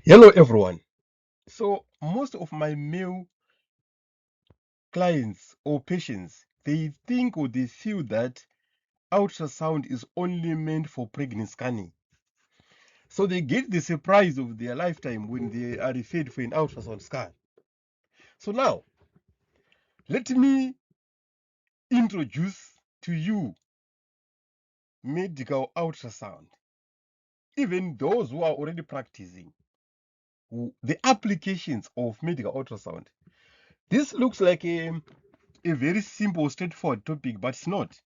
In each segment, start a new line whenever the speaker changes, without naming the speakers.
Hello everyone. So most of my male clients or patients, they think or they feel that ultrasound is only meant for pregnant scanning. So they get the surprise of their lifetime when they are referred for an ultrasound scan. So now, let me introduce to you medical ultrasound. Even those who are already practicing, the applications of medical ultrasound. This looks like a very simple, straightforward topic, but it's not.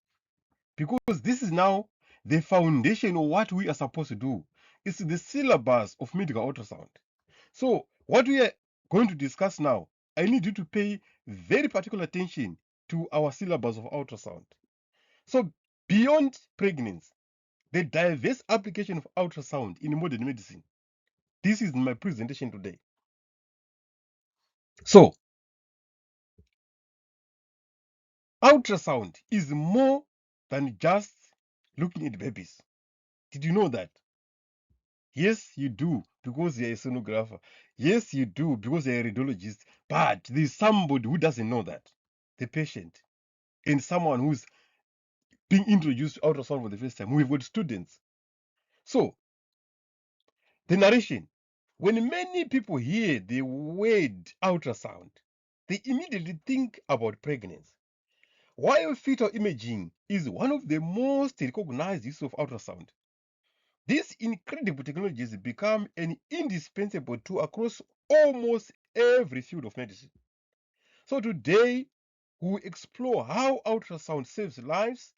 Because this is now the foundation of what we are supposed to do. It's the syllabus of medical ultrasound. So what we are going to discuss now, I need you to pay very particular attention to our syllabus of ultrasound. So beyond pregnancy, the diverse application of ultrasound in modern medicine. This is my presentation today. So ultrasound is more than just looking at babies. Did you know that? Yes, you do, because you're a sonographer. Yes, you do, because you're a radiologist. But there's somebody who doesn't know that, the patient, and someone who's being introduced to ultrasound for the first time. We've got students. So, the narration. When many people hear the word ultrasound, they immediately think about pregnancy. While fetal imaging is one of the most recognized uses of ultrasound, these incredible technologies become an indispensable tool across almost every field of medicine. So today, we will explore how ultrasound saves lives,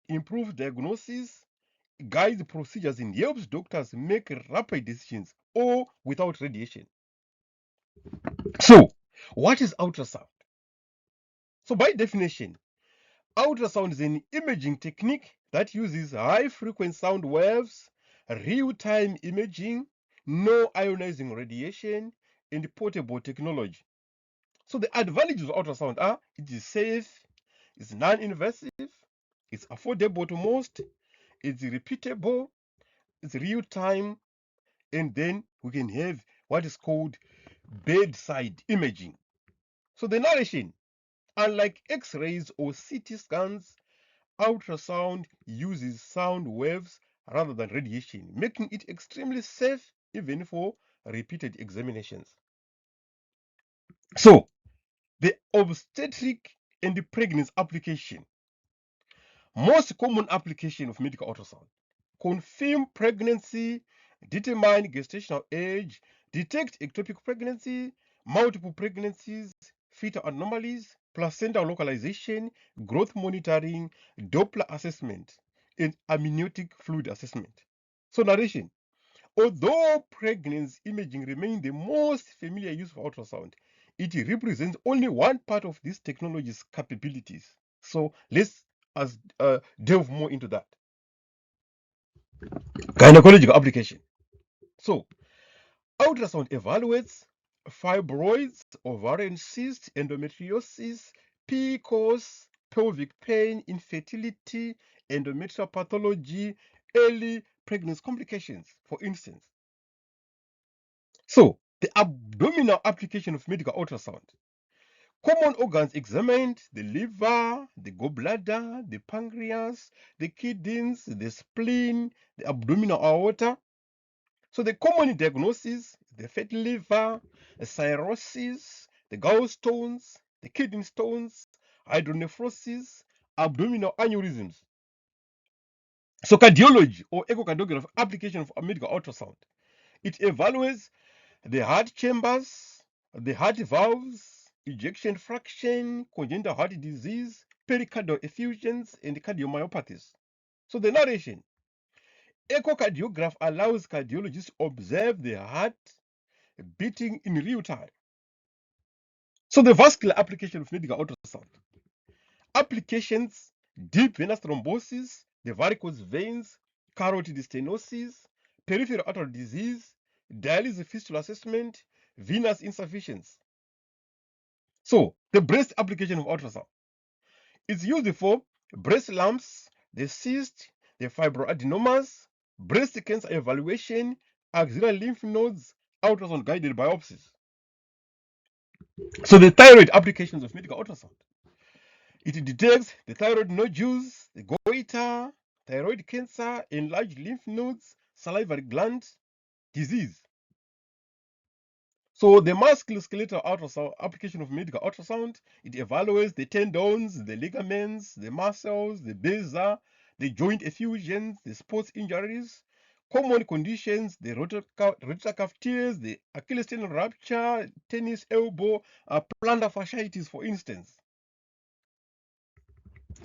improves diagnosis, guides procedures, and helps doctors make rapid decisions all without radiation. So, what is ultrasound? So by definition, ultrasound is an imaging technique that uses high-frequency sound waves, real-time imaging, no ionizing radiation, and portable technology. So the advantages of ultrasound are it is safe, it's non-invasive, it's affordable to most, it's repeatable, it's real-time, and then we can have what is called bedside imaging. So the narration, unlike X-rays or CT scans, ultrasound uses sound waves rather than radiation, making it extremely safe even for repeated examinations. So, the obstetric and the pregnancy application. Most common application of medical ultrasound. Confirm pregnancy, determine gestational age, detect ectopic pregnancy, multiple pregnancies, fetal anomalies, placenta localization, growth monitoring, Doppler assessment, and amniotic fluid assessment. So narration. Although pregnancy imaging remains the most familiar use of ultrasound, it represents only one part of this technology's capabilities. So let's delve more into that. Gynecological application. So ultrasound evaluates fibroids, ovarian cysts, endometriosis, PCOS, pelvic pain, infertility, endometrial pathology, early pregnancy complications, for instance. So, the abdominal application of medical ultrasound. Common organs examined: the liver, the gallbladder, the pancreas, the kidneys, the spleen, the abdominal aorta. So the common diagnosis: the fatty liver, the cirrhosis, the gallstones, the kidney stones, hydronephrosis, abdominal aneurysms. So cardiology or echocardiography application of medical ultrasound. It evaluates the heart chambers, the heart valves, ejection fraction, congenital heart disease, pericardial effusions, and cardiomyopathies. So the narration. Echocardiography allows cardiologists to observe the heart beating in real time. So the vascular application of medical ultrasound. Applications: deep venous thrombosis, the varicose veins, carotid stenosis, peripheral artery disease, dialysis fistula assessment, venous insufficiency. So the breast application of ultrasound. It's used for breast lumps, the cyst, the fibroadenomas, breast cancer evaluation, axillary lymph nodes, ultrasound guided biopsies. So the thyroid applications of medical ultrasound. It detects the thyroid nodules, the goiter, thyroid cancer, enlarged lymph nodes, salivary gland disease. So the musculoskeletal ultrasound application of medical ultrasound, it evaluates the tendons, the ligaments, the muscles, the bursa, the joint effusions, the sports injuries, common conditions, the rotator cuff tears, the Achilles tendon rupture, tennis elbow, plantar fasciitis, for instance.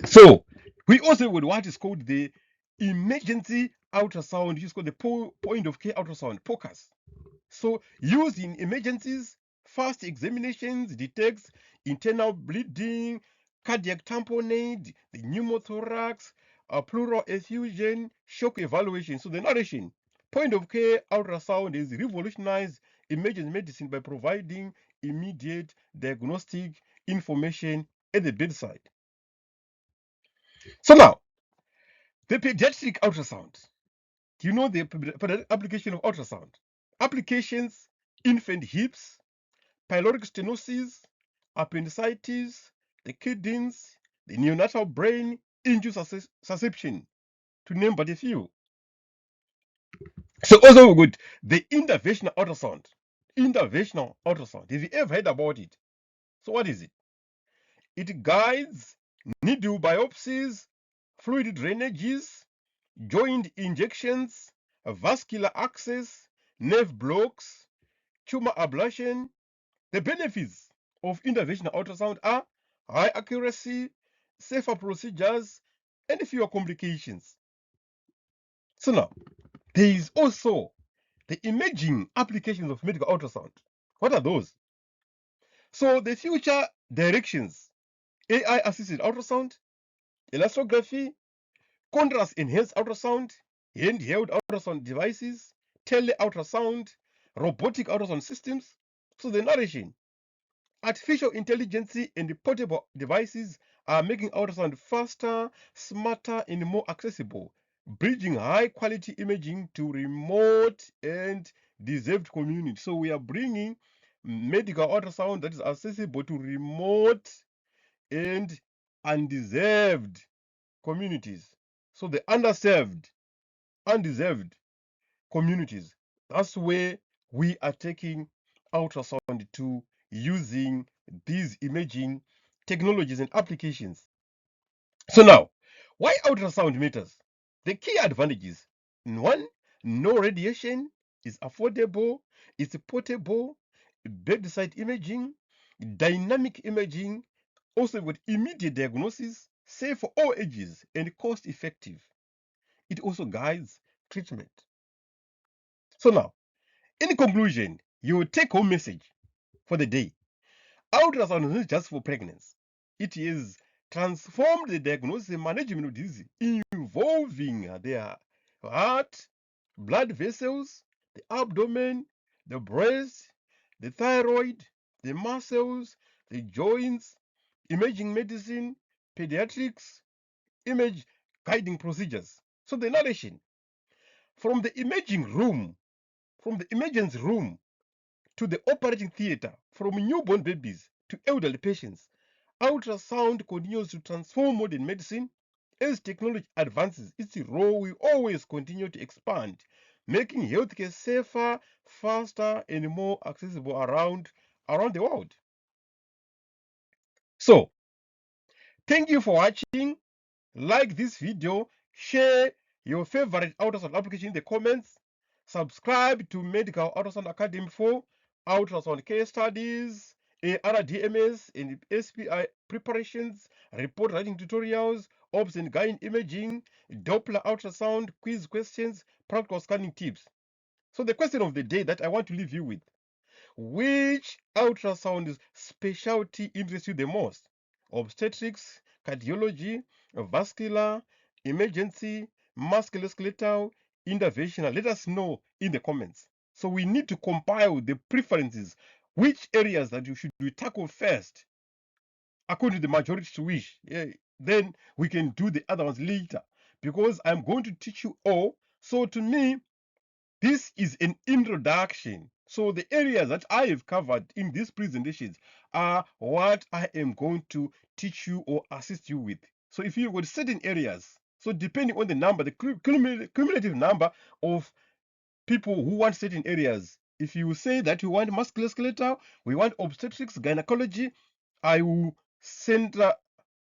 So we also would what is called the emergency ultrasound, which is called the point of care ultrasound, POCUS. So used in emergencies, fast examinations detects internal bleeding, cardiac tamponade, the pneumothorax, pleural effusion, shock evaluation. So the narration, point of care ultrasound is revolutionized emergency medicine by providing immediate diagnostic information at the bedside. So now, the pediatric ultrasound. Do you know the application of ultrasound? Applications: infant hips, pyloric stenosis, appendicitis, the kidneys, the neonatal brain, injury susception, to name but a few. So also good, the interventional ultrasound. Interventional ultrasound. Have you ever heard about it? So what is it? It guides needle biopsies, fluid drainages, joint injections, vascular access, nerve blocks, tumor ablation. The benefits of interventional ultrasound are high accuracy, safer procedures, and fewer complications. So now, there is also the imaging applications of medical ultrasound. What are those? So the future directions: AI-assisted ultrasound, elastography, contrast-enhanced ultrasound, handheld ultrasound devices, tele-ultrasound, robotic ultrasound systems. So the narration: artificial intelligence and portable devices are making ultrasound faster, smarter, and more accessible, bridging high-quality imaging to remote and deserved communities. So we are bringing medical ultrasound that is accessible to remote and undeserved communities. So the underserved, undeserved communities. That's where we are taking ultrasound to, using these imaging technologies and applications. So now, why ultrasound matters? The key advantages: one, no radiation, is affordable, it's portable, bedside imaging, dynamic imaging, also with immediate diagnosis, safe for all ages, and cost effective. It also guides treatment. So now, in conclusion, your take home message for the day: ultrasound is not just for pregnancy, it is transformed the diagnosis and management of disease involving their heart, blood vessels, the abdomen, the breast, the thyroid, the muscles, the joints, imaging medicine, pediatrics, image guiding procedures. So the narration: from the imaging room, from the emergency room to the operating theater, from newborn babies to elderly patients, ultrasound continues to transform modern medicine. As technology advances, its role will always continue to expand, making healthcare safer, faster, and more accessible around the world. So, thank you for watching. Like this video, share your favorite ultrasound application in the comments, subscribe to Medical Ultrasound Academy for ultrasound case studies, RDMS and SPI preparations, report writing tutorials, OBS and gyne imaging, Doppler ultrasound, quiz questions, practical scanning tips. So the question of the day that I want to leave you with: which ultrasound specialty interests you the most? Obstetrics, cardiology, vascular, emergency, musculoskeletal, interventional? Let us know in the comments. So we need to compile the preferences, which areas that you should tackle first, according to the majority's wish. Then we can do the other ones later, because I'm going to teach you all. So to me, This is an introduction. So the areas that I have covered in these presentations are what I am going to teach you or assist you with. So if you've got certain areas, so depending on the number, the cumulative number of people who want certain areas, if you say that you want musculoskeletal, we want obstetrics, gynecology, I will center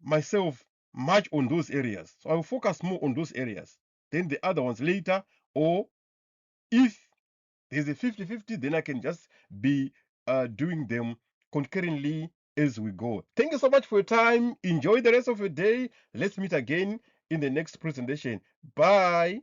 myself much on those areas. So I will focus more on those areas. Then the other ones later, or if there's a 50-50, then I can just be doing them concurrently as we go. Thank you so much for your time. Enjoy the rest of your day. Let's meet again in the next presentation. Bye.